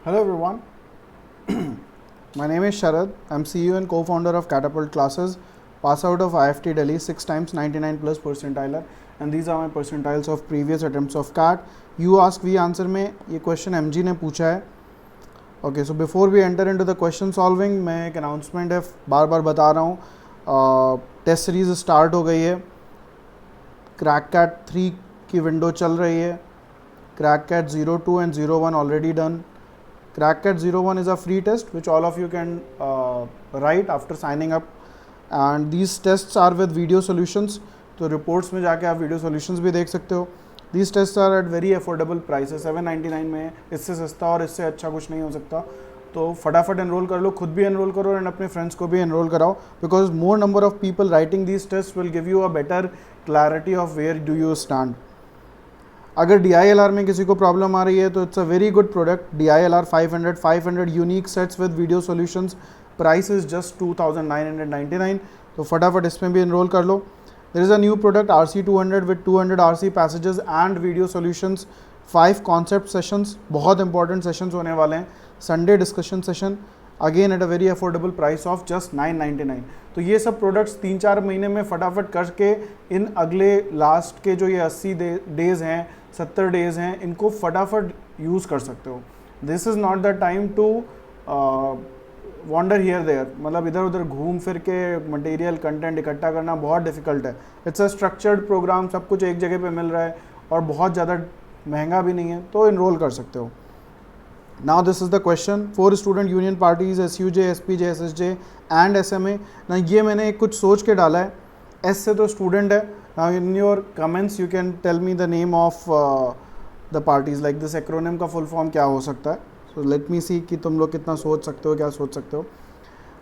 Hello everyone, my name is Sharad. I'm CEO and co-founder of Catapult Classes, pass out of IFT Delhi 6 times 99 plus percentiler, and these are my percentiles of previous attempts of CAT. You ask we answer में ये question MG ने पूछा है. Okay, so before we enter into the question solving, मैं एक announcement है बार बार बता रहा हूँ. टेस्ट सीरीज स्टार्ट हो गई है. क्रैक कैट 3 की विंडो चल रही है. Crack CAT 02 and 01 already done. CrackCat 01 is a free test which all of you can write after signing up, and these tests are with video solutions. तो reports में जाके आप video solutions भी देख सकते हो. These tests are at very affordable prices, 799 में. इससे सस्ता और इससे अच्छा कुछ नहीं हो सकता. तो फटाफट एनरोल कर लो, खुद भी एनरोल करो और अपने फ्रेंड्स को भी एनरोल कराओ, because more number of people writing these test will give you a better clarity of where do you stand. अगर DILR में किसी को प्रॉब्लम आ रही है तो it's a very good product. DILR 500 unique sets with video solutions. Price is just 2999. तो फटाफट इसमें भी एनरोल कर लो. There is a new product RC200 with 200 RC passages and video solutions. 5 concept sessions, बहुत इंपॉर्टेंट सेशंस होने वाले हैं. Sunday discussion session again at a very affordable price of just 999. तो ये सब प्रोडक्ट्स 3-4 महीने में फटाफट करके इन अगले लास्ट के जो ये 80 डेज़ हैं, 70 डेज़ हैं, इनको फटाफट यूज़ कर सकते हो. This is not the time to wander here there. मतलब इधर उधर घूम फिर के मटेरियल कंटेंट इकट्ठा करना बहुत डिफिकल्ट है. इट्स अ स्ट्रक्चर्ड प्रोग्राम, सब कुछ एक जगह पे मिल रहा है और बहुत ज़्यादा महंगा भी नहीं है, तो इनरोल कर सकते हो. Now this is the question. 4 student union parties, SUJ, SPJ, SSJ and SMA. Now ये मैंने कुछ सोच के डाला है. S से तो student है. Now in your comments you can tell me the name of the parties. Like this acronym का full form क्या हो सकता है. So let me see कि तुम लोग कितना सोच सकते हो, क्या सोच सकते हो.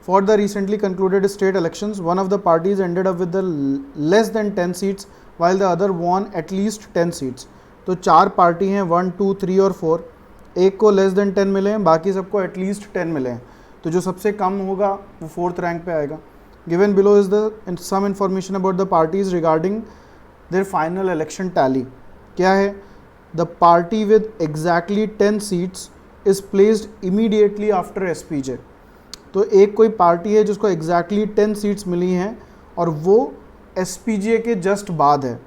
For the recently concluded state elections, one of the parties ended up with the less than 10 seats while the other won at least 10 seats. तो 4 पार्टी हैं, 1, 2, 3 और 4. एक को लेस देन 10 मिले हैं, बाकी सबको एटलीस्ट 10 मिले हैं. तो जो सबसे कम होगा वो 4th रैंक पे आएगा. Given below is the some information about the parties regarding their final election tally. क्या है? The party with exactly 10 seats is placed immediately after SPJ. तो एक कोई पार्टी है जिसको एग्जैक्टली 10 सीट्स मिली हैं और वो SPJ के जस्ट बाद है.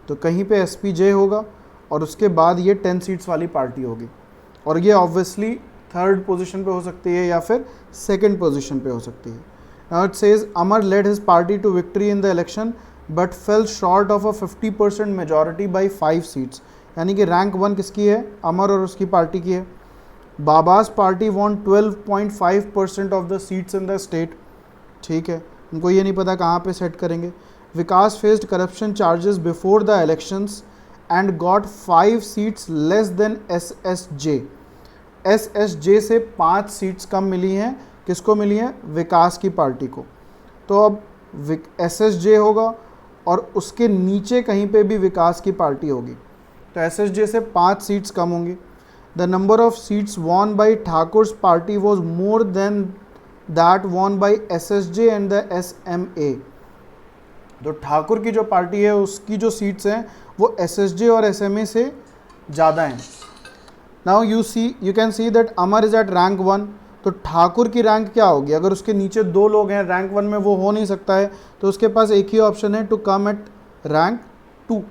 तो कहीं पे SPJ होगा और उसके बाद ये 10 सीट्स वाली पार्टी होगी, और ये ऑब्वियसली 3rd पोजीशन पे हो सकती है या फिर 2nd पोजीशन पे हो सकती है. Now it says Amar led his party to victory in the election but fell short of a 50% majority by 5 seats. यानी कि रैंक 1 किसकी है? अमर और उसकी पार्टी की है. Baba's party won 12.5% of the seats in the state. ठीक है, उनको ये नहीं पता कहाँ पे सेट करेंगे. Vikas faced corruption charges before the elections and got 5 seats less than SSJ. SSJ से 5 सीट्स कम मिली हैं. किसको मिली हैं? विकास की पार्टी को. तो अब SSJ होगा और उसके नीचे कहीं पे भी विकास की पार्टी होगी, तो SSJ से 5 सीट्स कम होंगी. The number of seats won by Thakur's party was more than that won by SSJ and the SMA. तो ठाकुर की जो पार्टी है उसकी जो सीट्स हैं वो SSJ और SMA से ज़्यादा हैं. Now you can see that Amar is at rank 1. तो ठाकुर की रैंक क्या होगी? अगर उसके नीचे 2 लोग हैं, रैंक 1 में वो हो नहीं सकता है, तो उसके पास एक ही ऑप्शन है, टू कम एट रैंक 2.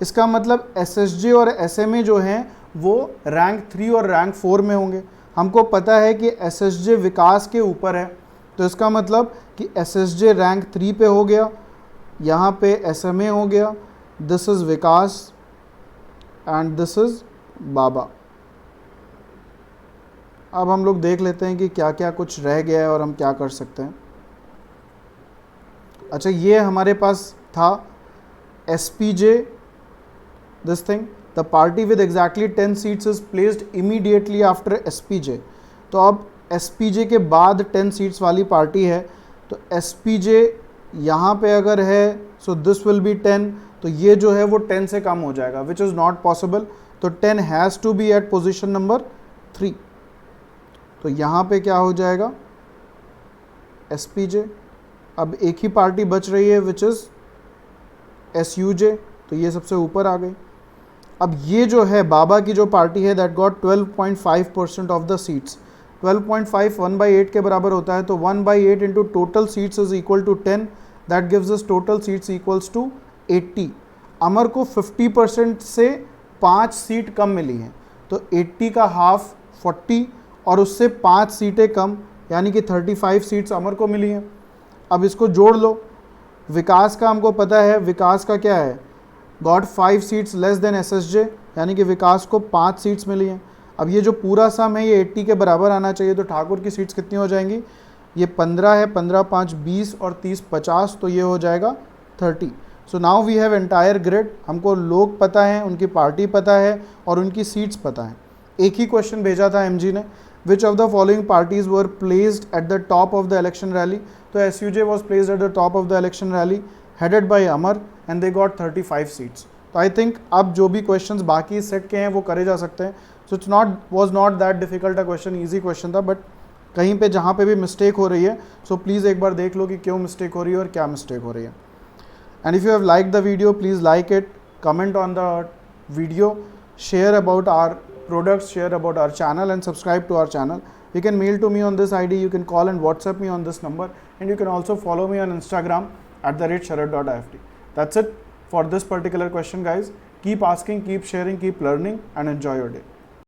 इसका मतलब SSJ और SMA जो हैं वो रैंक 3 और रैंक 4 में होंगे. हमको पता है कि SSJ विकास के ऊपर है, तो इसका मतलब कि SSJ रैंक 3 पे हो गया, यहाँ पे SMA हो गया, this is Vikas and this is Baba. अब हम लोग देख लेते हैं कि क्या क्या कुछ रह गया है और हम क्या कर सकते हैं. अच्छा, ये हमारे पास था SPJ, this thing. The party with exactly 10 seats is placed immediately after SPJ. तो अब SPJ के बाद 10 सीट्स वाली पार्टी है, तो SPJ यहाँ पे अगर है सो दिस विल बी 10. तो ये जो है वो 10 से कम हो जाएगा, विच इज़ नॉट पॉसिबल. तो 10 has to be at position number 3. तो यहाँ पे क्या हो जाएगा? SPJ. अब एक ही पार्टी बच रही है विच इज़ SUJ, तो ये सबसे ऊपर आ गई. अब ये जो है बाबा की जो पार्टी है that got 12.5% of the seats, 12.5 1/8 के बराबर होता है, तो 1/8 into total seats is equal to 10, that gives us total seats equals to 80। Amar को 50% से 5 सीट कम मिली हैं, तो 80 का हाफ 40 और उससे 5 सीटें कम यानी कि 35 सीट्स अमर को मिली हैं। अब इसको जोड़ लो, विकास का हमको पता है, विकास का क्या है, got 5 seats less than SSJ, यानी कि विकास को 5 सीट्स मिली हैं। अब ये जो पूरा सम है ये 80 के बराबर आना चाहिए, तो ठाकुर की सीट्स कितनी हो जाएंगी, ये 15 है, 15 5 20 और 30 50, तो ये हो जाएगा 30। So now we have entire grid, हमको लोग पता है, उनकी पार्टी पता है और उनकी सीट्स पता है। एक ही क्वेश्चन भेजा था MG ने, which of the following parties were placed at the top of the election rally, तो SUJ was placed at the top of the election rally headed by Amar and they got 35 seats. तो I think अब जो भी questions बाकी इस set के हैं वो करे जा सकते हैं। So it's was not that difficult a question, easy question था, बट कहीं पे जहाँ पे भी मिस्टेक हो रही है सो प्लीज़ एक बार देख लो कि क्यों मिस्टेक हो रही है और क्या मिस्टेक हो रही है। And if you have like the video please like it, comment on the video, share about our products, share about our channel and subscribe to our channel. You can mail to me on this ID, you can call and WhatsApp me on this number, and you can also follow me on Instagram @sharad.ift. That's it for this particular question, guys. Keep asking, keep sharing, keep learning and enjoy your day.